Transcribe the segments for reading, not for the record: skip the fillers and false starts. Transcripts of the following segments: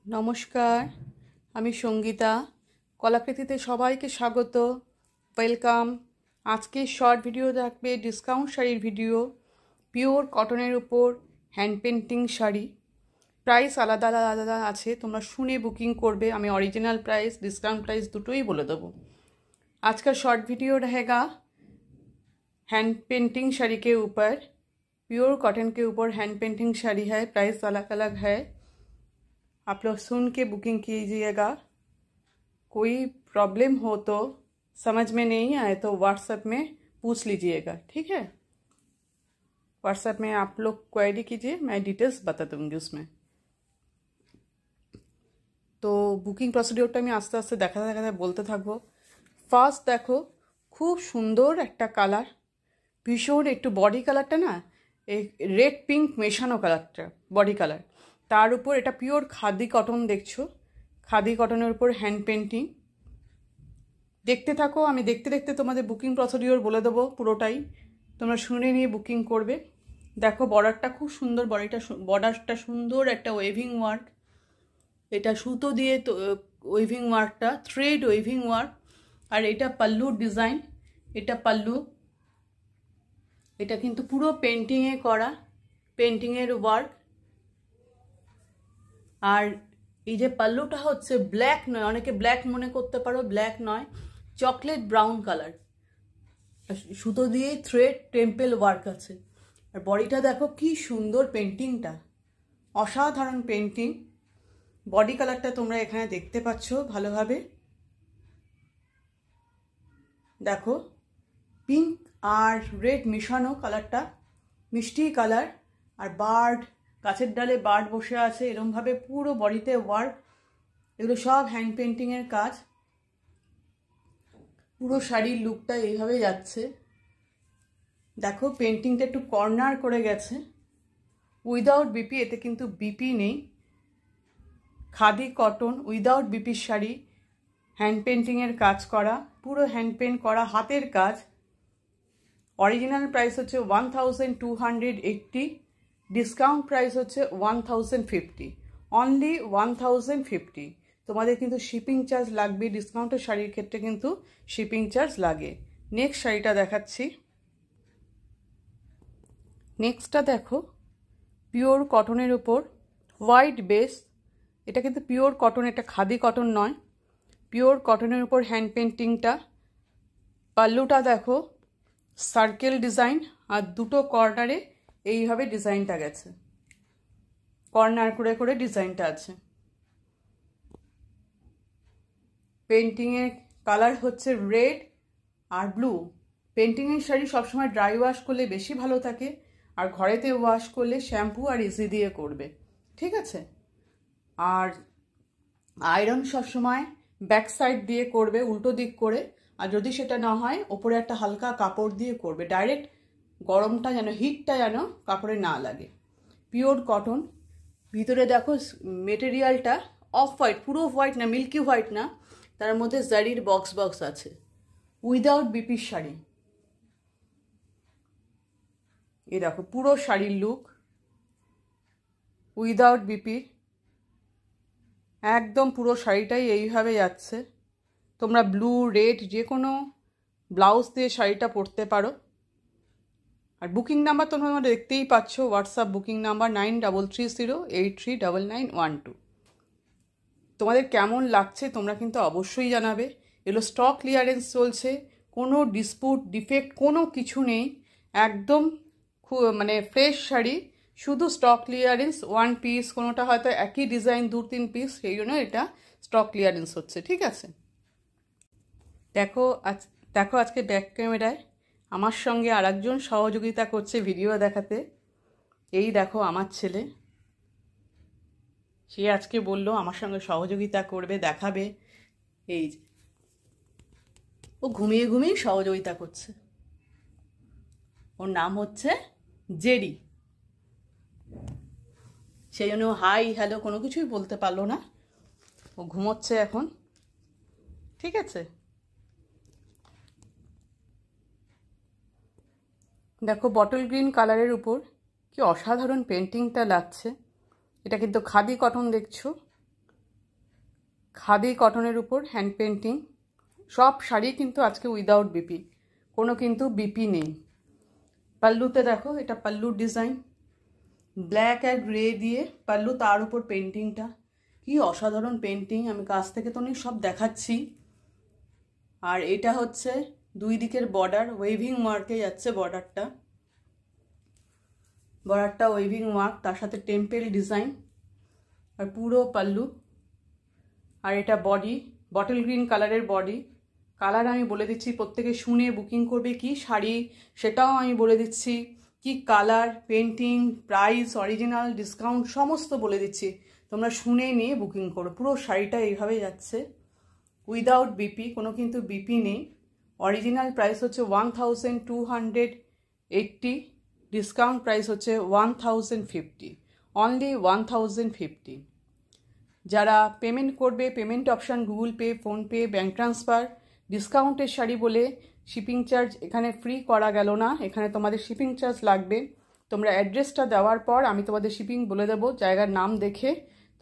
নমস্কার, আমি সঙ্গীতা। কলাকৃতিতে সবাইকে স্বাগত, ওয়েলকাম। আজকে শর্ট ভিডিও থাকবে ডিসকাউন্ট শাড়ির ভিডিও, পিওর কটনের উপর হ্যান্ড পেন্টিং শাড়ি। প্রাইস আলাদা আলাদা আছে, তোমরা শুনে বুকিং করবে। আমি অরিজিনাল প্রাইস, डिस्काउंट प्राइस দুটোই বলে দেবো। आज का शॉर्ट वीडियो रहेगा हैंड पेंटिंग शाड़ी के ऊपर। प्योर कॉटन के ऊपर हैंड पेंटिंग शाड़ी है, प्राइस अलग अलग है। आप लोग सुन के बुकिंग कीजिएगा। कोई प्रॉब्लम हो तो, समझ में नहीं आए तो व्हाट्सएप में पूछ लीजिएगा, ठीक है। व्हाट्सएप में आप लोग क्वेरी कीजिए, मैं डिटेल्स बता दूंगी उसमें। तो बुकिंग प्रसिडिओरটা আমি আস্তে আস্তে দেখাতে বলতে থাকবো। ফার্স্ট দেখো, খুব সুন্দর একটা কালার, ভীষণ একটু বডি কালারটা না এই রেড পিঙ্ক মেশানো কালারটা বডি কালার। তার উপর এটা পিওর খাদি কটন দেখছো, খাদি কটনের উপর হ্যান্ড পেন্টিং। দেখতে থাকো, আমি দেখতে দেখতে তোমাদের বুকিং প্রসিডিওর বলে দেবো পুরোটাই, তোমরা শুনে নিয়ে বুকিং করবে। দেখো বর্ডারটা খুব সুন্দর, বর্ডারটা সুন্দর একটা ওয়েভিং ওয়ার্ক, এটা সুতো দিয়ে ওয়েভিং ওয়ার্কটা থ্রেড ওয়েভিং ওয়ার্ক। আর এটা পাল্লুর ডিজাইন, এটা পাল্লু, এটা কিন্তু পুরো পেন্টিংয়ে করা, পেন্টিংয়ের ওয়ার্ক। আর এই যে পাল্লুটা হচ্ছে ব্ল্যাক নয়, অনেকে ব্ল্যাক মনে করতে পারো, ব্ল্যাক নয়, চকলেট ব্রাউন কালার। সুতো দিয়ে থ্রেড টেম্পল ওয়ার্ক আছে। আর বডিটা দেখো কি সুন্দর, পেন্টিংটা অসাধারণ পেন্টিং। বডি কালারটা তোমরা এখানে দেখতে পাচ্ছ ভালোভাবে। দেখো পিঙ্ক আর রেড মিশানো কালারটা, মিষ্টি কালার। আর বার্ড, গাছের ডালে বার্ড বসে আছে এরমভাবে, পুরো বডিতে ওয়ার্ক। এগুলো সব হ্যান্ড পেন্টিংয়ের কাজ। পুরো শাড়ির লুকটা এইভাবে যাচ্ছে। দেখো পেন্টিংটা একটু কর্নার করে গেছে, উইদাউট বিপি, এতে কিন্তু বিপি নেই। খাদি কটন উইদাউট বিপির শাড়ি, হ্যান্ড পেন্টিংয়ের কাজ করা, পুরো হ্যান্ড পেন্ট করা হাতের কাজ। অরিজিনাল প্রাইস হচ্ছে 1280, ডিসকাউন্ট প্রাইস হচ্ছে 1050, অনলি 1050। তোমাদের কিন্তু শিপিং চার্জ লাগবে, ডিসকাউন্টের শাড়ির ক্ষেত্রে কিন্তু শিপিং চার্জ লাগে। নেক্সট শাড়িটা দেখাচ্ছি। নেক্সটটা দেখো, পিওর কটনের উপর হোয়াইট বেস, এটা কিন্তু পিওর কটন, এটা খাদি কটন নয়, পিওর কটনের উপর হ্যান্ড পেন্টিংটা। পাল্লুটা দেখো সার্কেল ডিজাইন, আর দুটো কর্নারে এইভাবে ডিজাইনটা গেছে, কর্নার করে করে ডিজাইনটা আছে। পেন্টিংয়ের কালার হচ্ছে রেড আর ব্লু। পেন্টিংয়ের শাড়ি সবসময় ড্রাই ওয়াশ করলে বেশি ভালো থাকে, আর ঘরেতে ওয়াশ করলে শ্যাম্পু আর ইজি দিয়ে করবে, ঠিক আছে। আর আয়রন সবসময় ব্যাক সাইড দিয়ে করবে, উল্টো দিক করে। আর যদি সেটা না হয়, ওপরে একটা হালকা কাপড় দিয়ে করবে, ডাইরেক্ট গরমটা যেন, হিটটা যেন কাপড়ে না লাগে। Pure cotton. ভিতরে দেখো মেটেরিয়ালটা অফ হোয়াইট, পুরো হোয়াইট না, মিল্কি হোয়াইট না, তার মধ্যে জারির বক্স বক্স আছে। উইদাউট বিপির শাড়ি। এই দেখো পুরো শাড়ির লুক উইদাউট বিপির, একদম পুরো শাড়িটাই এইভাবে যাচ্ছে। তোমরা ব্লু রেড যে কোনো ব্লাউজ দিয়ে শাড়িটা পরতে পারো। আর বুকিং নাম্বার তোমরা দেখতেই পাচ্ছ, হোয়াটসঅ্যাপ বুকিং নাম্বার 9330839912। তোমাদের কেমন লাগছে তোমরা কিন্তু অবশ্যই জানাবে। এগুলো স্টক ক্লিয়ারেন্স চলছে, কোনো ডিসপুট ডিফেক্ট কোনো কিছু নেই, একদম মানে ফ্রেশ শাড়ি, শুধু স্টক ক্লিয়ারেন্স। 1 পিস, কোনোটা হয়তো একই ডিজাইন 2-3 পিস, সেই জন্য এটা স্টক ক্লিয়ারেন্স হচ্ছে, ঠিক আছে। দেখো আজকে ব্যাক ক্যামেরায় আমার সঙ্গে আরেকজন সহযোগিতা করছে ভিডিও দেখাতে। এই দেখো আমার ছেলে, সে আজকে বললো আমার সঙ্গে সহযোগিতা করবে, দেখাবে। এই ও ঘুমিয়ে ঘুমিয়ে সহযোগিতা করছে। ওর নাম হচ্ছে জেরি। সেই জন্য হাই হ্যালো কোনো কিছুই বলতে পারলো না, ও ঘুমোচ্ছে এখন, ঠিক আছে। দেখো বটল গ্রিন কালারের উপর কি অসাধারণ পেন্টিংটা লাগছে। এটা কিন্তু খাদি কটন দেখছো, খাদি কটনের উপর হ্যান্ড পেন্টিং। সব শাড়ি কিন্তু আজকে উইদাউট বিপি, কোনো কিন্তু বিপি নেই। পাল্লুতে দেখো, এটা পাল্লুর ডিজাইন, ব্ল্যাক আর গ্রে দিয়ে পাল্লু, তার উপর পেন্টিংটা কি অসাধারণ পেন্টিং। আমি কাছ থেকে তো সব দেখাচ্ছি। আর এটা হচ্ছে দুই দিকের বর্ডার, ওয়েভিং ওয়ার্কে যাচ্ছে বর্ডারটা ওয়েভিং ওয়ার্ক, তার সাথে টেম্পেল ডিজাইন আর পুরো পাল্লু। আর এটা বডি, বটল গ্রিন কালারের বডি। কালার আমি বলে দিচ্ছি, প্রত্যেকে শুনে বুকিং করবে কি শাড়ি সেটাও আমি বলে দিচ্ছি, কি colour, painting, price, original, discount সমস্ত বলে দিচ্ছি। তোমরা শুনে নিয়ে বুকিং করো। পুরো শাড়িটা এইভাবে যাচ্ছে উইদাউট বিপি, কোনো কিন্তু বিপি নেই। অরিজিনাল প্রাইস হচ্ছে 1280, ডিসকাউন্ট প্রাইস হচ্ছে 1050, অনলি 1050। যারা পেমেন্ট করবে, payment option Google pay, PhonePe, bank transfer. ডিসকাউন্টের শাড়ি বলে শিপিং চার্জ এখানে ফ্রি করা গেল না, এখানে তোমাদের শিপিং চার্জ লাগবে। তোমরা অ্যাড্রেসটা দেওয়ার পর আমি তোমাদের শিপিং বলে দেবো জায়গার নাম দেখে,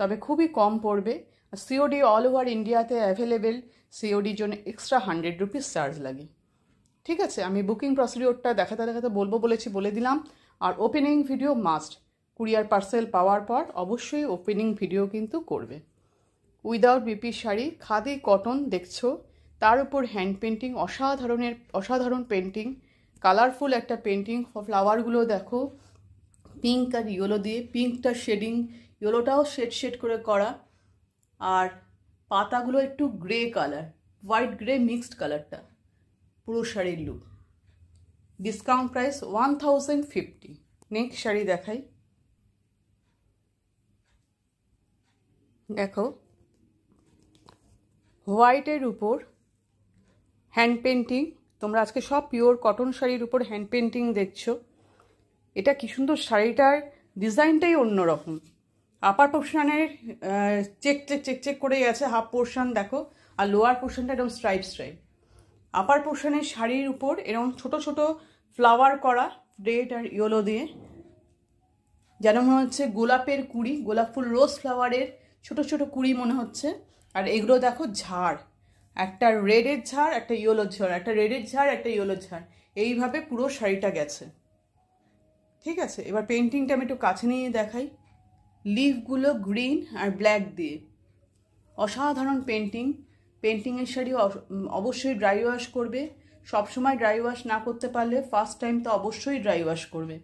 তবে খুবই কম পড়বে। সিওডি অল ওভার ইন্ডিয়াতে অ্যাভেলেবেল, সিওডির জন্য এক্সট্রা 100 রুপিস চার্জ লাগে। ঠিক আছে, আমি বুকিং প্রসিডিওরটা দেখাতে বলেছি, বলে দিলাম। আর opening video must, courier parcel পাওয়ার পর অবশ্যই ওপেনিং ভিডিও কিন্তু করবে। Without BP sari, khadi cotton দেখছো, তার উপর হ্যান্ড পেন্টিং, অসাধারণ পেন্টিং, কালারফুল একটা পেন্টিং। ফ্লাওয়ারগুলো দেখো পিঙ্ক আর ইয়েলো দিয়ে, পিঙ্কটা শেডিং, ইয়েলোটাও শেড করে করা। আর পাতাগুলো একটু grey colour, white grey mixed কালারটা, পুরো শাড়ির look. Discount price 1050। Next sari দেখাই, দেখো হোয়াইটের উপর হ্যান্ড পেন্টিং। তোমরা আজকে সব পিওর কটন শাড়ির উপর হ্যান্ড পেন্টিং দেখছো। এটা কি সুন্দর, শাড়িটার ডিজাইনটাই অন্যরকম। আপার পোর্শনের চেক করে গেছে, হাফ পোর্শন দেখো, আর লোয়ার পোর্শনটা এরকম স্ট্রাইপ। আপার পোর্শনের শাড়ির উপর এরকম ছোট ছোট ফ্লাওয়ার করা, রেড আর ইয়েলো দিয়ে, যেন মনে হচ্ছে গোলাপের কুড়ি, গোলাপ ফুল, রোজ ফ্লাওয়ারের ছোট ছোট কুড়ি মনে হচ্ছে। আর এগুলো দেখো ঝাড়, একটা রেডের ঝাড়, একটা ইয়েলোর ঝাড়, একটা রেডের ঝাড়, একটা ইয়েলোর ঝাড়, এইভাবে পুরো শাড়িটা গেছে। ঠিক আছে, এবার পেন্টিংটা আমি একটু কাছে নিয়ে দেখাই। লিফগুলো গ্রিন আর ব্ল্যাক দিয়ে, অসাধারণ পেন্টিং। পেন্টিংয়ের শাড়ি অবশ্যই ড্রাই ওয়াশ করবে। সবসময় ড্রাই ওয়াশ না করতে পারলে ফার্স্ট টাইম তো অবশ্যই ড্রাই ওয়াশ করবে।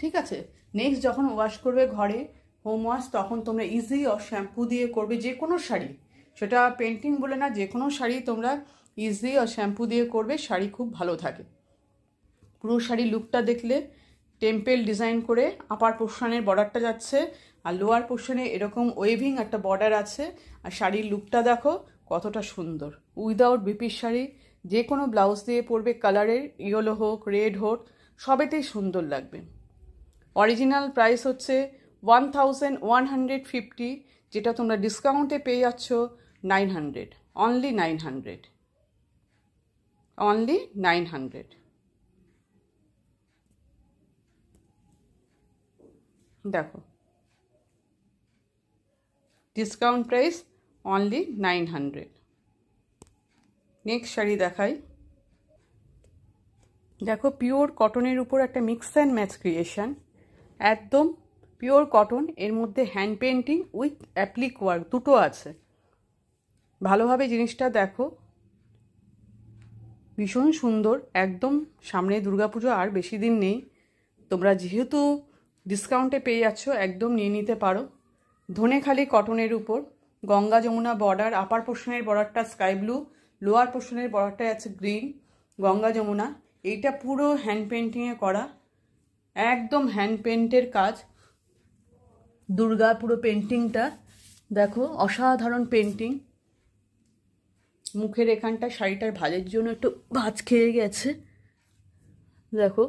ঠিক আছে, নেক্সট যখন ওয়াশ করবে ঘরে হোম ওয়াশ, তখন তোমরা ইজি শ্যাম্পু দিয়ে করবে। যে কোনো শাড়ি, সেটা পেন্টিং বলে না, যে কোনো শাড়ি তোমরা ইজি শ্যাম্পু দিয়ে করবে, শাড়ি খুব ভালো থাকে। পুরো শাড়ির লুকটা দেখলে, টেম্পেল ডিজাইন করে আপার পোর্শনের বর্ডারটা যাচ্ছে, আর লোয়ার পোর্শনে এরকম ওয়েভিং একটা বর্ডার আছে। আর শাড়ির লুকটা দেখো কতটা সুন্দর। উইদাউট বিপির শাড়ি যে কোনো ব্লাউজ দিয়ে পরবে, কালারের ইয়েলো হোক, রেড হোক, সবেতেই সুন্দর লাগবে। অরিজিনাল প্রাইস হচ্ছে 1150, যেটা তোমরা ডিসকাউন্টে পেয়ে যাচ্ছ 900, অনলি 900, অনলি 900। দেখো discount price only 900। Next sari দেখাই, দেখো পিওর কটনের উপর একটা মিক্স অ্যান্ড ম্যাচ ক্রিয়েশন, একদম পিওর কটন, এর মধ্যে hand painting with applique work দুটো আছে। ভালোভাবে জিনিসটা দেখো, ভীষণ সুন্দর। একদম সামনে দুর্গাপুজো আর বেশি দিন নেই, তোমরা যেহেতু ডিসকাউন্টে পেয়ে যাচ্ছ একদম নিয়ে নিতে পারো। ধনেখালি কটনের উপর গঙ্গা যমুনা বর্ডার, আপার পোর্শনের বর্ডারটা স্কাই ব্লু, লোয়ার পোর্শনের বর্ডারটা আছে গ্রিন, গঙ্গা যমুনা। এইটা পুরো হ্যান্ড পেন্টিংয়ে করা, একদম হ্যান্ড পেন্টের কাজ। দুর্গা পুরো পেন্টিংটা দেখো, অসাধারণ পেন্টিং। মুখের এখানটা শাড়িটার ভাঁজের জন্য একটু ভাঁজ খেয়ে গেছে, দেখো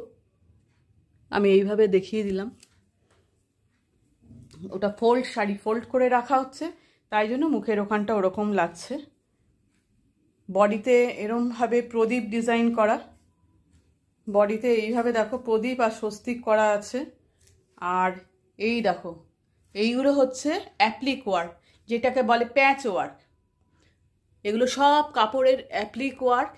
আমি এইভাবে দেখিয়ে দিলাম। ওটা শাড়ি ফোল্ড করে রাখা হচ্ছে, তাই জন্য মুখের ওখানটা ওরকম লাগছে। বডিতে এরমভাবে প্রদীপ ডিজাইন করা, বডিতে এইভাবে দেখো প্রদীপ আর স্বস্তিক করা আছে। আর এই দেখো, এইগুলো হচ্ছে অ্যাপ্লিক ওয়ার্ক, যেটাকে বলে প্যাচ ওয়ার্ক। এগুলো সব কাপড়ের অ্যাপ্লিক ওয়ার্ক,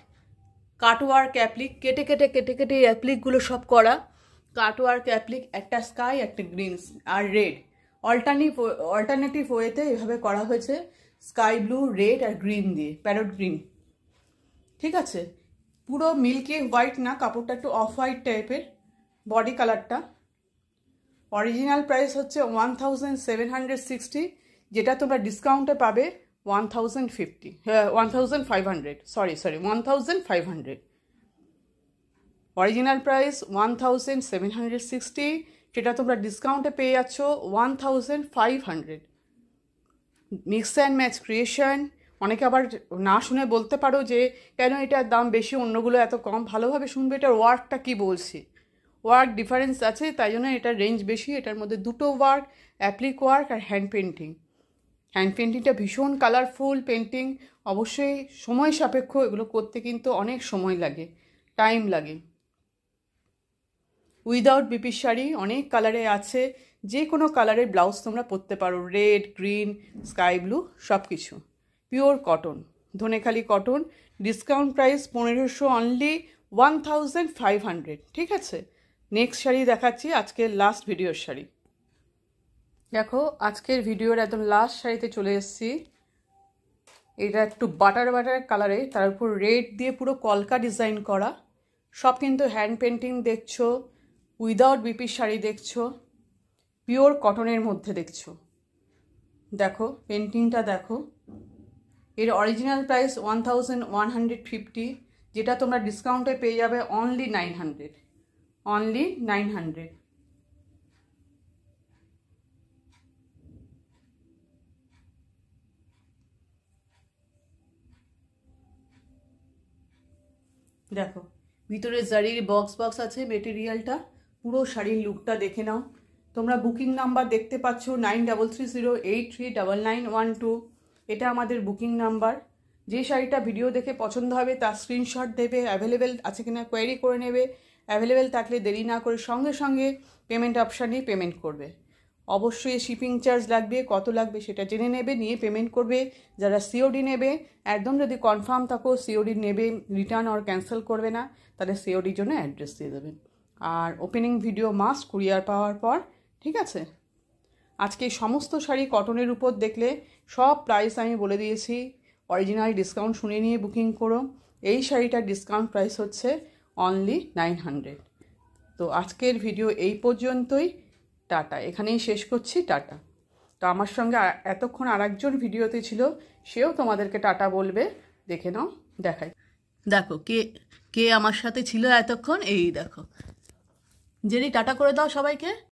কাটওয়ার্ক অ্যাপ্লিক, কেটে কেটে কেটে কেটে এই অ্যাপ্লিকগুলো সব করা। কাটওয়ার্ক অ্যাপ্লিক, একটা স্কাই, একটা গ্রিন আর রেড, অল্টারনেটিভ ওয়েতে এভাবে করা হয়েছে, স্কাই ব্লু, রেড আর গ্রিন দিয়ে, প্যারট গ্রিন। ঠিক আছে, পুরো মিল্কি হোয়াইট না, কাপড়টা একটু অফ হোয়াইট টাইপের, বডি কালারটা। অরিজিনাল প্রাইস হচ্ছে 1760, যেটা তোমরা ডিসকাউন্টে পাবে 1050, 1500, সরি 1500। অরিজিনাল প্রাইস 1760, যেটা তোমরা ডিসকাউন্টে পেয়ে যাচ্ছ 1500। Mix and match creation. অনেকে আবার না শুনে বলতে পারো যে কেন এটার দাম বেশি, অন্যগুলো এত কম। ভালোভাবে শুনবে এটার ওয়ার্কটা কী বলছি। ওয়ার্ক ডিফারেন্স আছে, তাই জন্য এটার রেঞ্জ বেশি। এটার মধ্যে দুটো ওয়ার্ক, অ্যাপ্লিক ওয়ার্ক আর হ্যান্ড পেন্টিং। হ্যান্ড পেন্টিংটা ভীষণ কালারফুল পেন্টিং, অবশ্যই সময় সাপেক্ষ, এগুলো করতে কিন্তু অনেক সময় লাগে, টাইম লাগে। উইদাউট বিপির শাড়ি অনেক কালারে আছে, যে কোনো কালারের ব্লাউজ তোমরা পরতে পারো, রেড, গ্রিন, স্কাই ব্লু, সব কিছু। Pure cotton, Dhanekhali cotton. Discount price 1500, only 1500। ঠিক আছে, নেক্সট শাড়ি দেখাচ্ছি, আজকের লাস্ট ভিডিওর শাড়ি। দেখো, আজকের ভিডিওর একদম লাস্ট শাড়িতে চলে এসেছি। এটা একটু বাটার বাটার কালারে, তার উপর রেড দিয়ে পুরো কলকা ডিজাইন করা, সব কিন্তু হ্যান্ড পেন্টিং দেখছো, উইদাউট বিপির শাড়ি দেখছো, পিওর কটনের মধ্যে দেখছো। দেখো পেন্টিংটা দেখো। এর অরিজিনাল প্রাইস 1150, যেটা তোমরা ডিসকাউন্টে পেয়ে যাবে অনলি 900, অনলি 900। দেখো ভিতরে জারির বক্স আছে, মেটেরিয়ালটা পুরো শাড়ির লুকটা দেখে নাও। তোমরা বুকিং নাম্বার দেখতে পাচ্ছ 9330839912, এটা আমাদের বুকিং নাম্বার। যে শাড়িটা ভিডিও দেখে পছন্দ হবে তার স্ক্রিনশট দেবে, অ্যাভেলেবেল আছে কিনা কোয়েরি করে নেবে, অ্যাভেলেবেল থাকলে দেরি না করে সঙ্গে সঙ্গে পেমেন্ট অপশানে পেমেন্ট করবে। অবশ্যই শিপিং চার্জ লাগবে, কত লাগবে সেটা জেনে নেবে, নিয়ে পেমেন্ট করবে। যারা সিওডি নেবে, একদম যদি কনফার্ম থাকো সিওডি নেবে, রিটার্ন আর ক্যান্সেল করবে না, তাহলে সিওডির জন্য অ্যাড্রেস দিয়ে দেবেন। আর ওপেনিং ভিডিও মাস্ট কুরিয়ার পাওয়ার পর। ঠিক আছে, আজকে সমস্ত শাড়ি কটনের উপর দেখলে সব প্রাইস আমি বলে দিয়েছি, অরিজিনাল ডিসকাউন্ট শুনে নিয়ে বুকিং করো। এই শাড়িটার ডিসকাউন্ট প্রাইস হচ্ছে অনলি 900। তো আজকের ভিডিও এই পর্যন্তই, টাটা, এখানেই শেষ করছি, টাটা। তো আমার সঙ্গে এতক্ষণ আরেকজন ভিডিওতে ছিল, সেও তোমাদেরকে টাটা বলবে, দেখে নাও, দেখাই। দেখো কে কে আমার সাথে ছিল এতক্ষণ, এই দেখো। জেরি, টাটা করে দাও সবাইকে।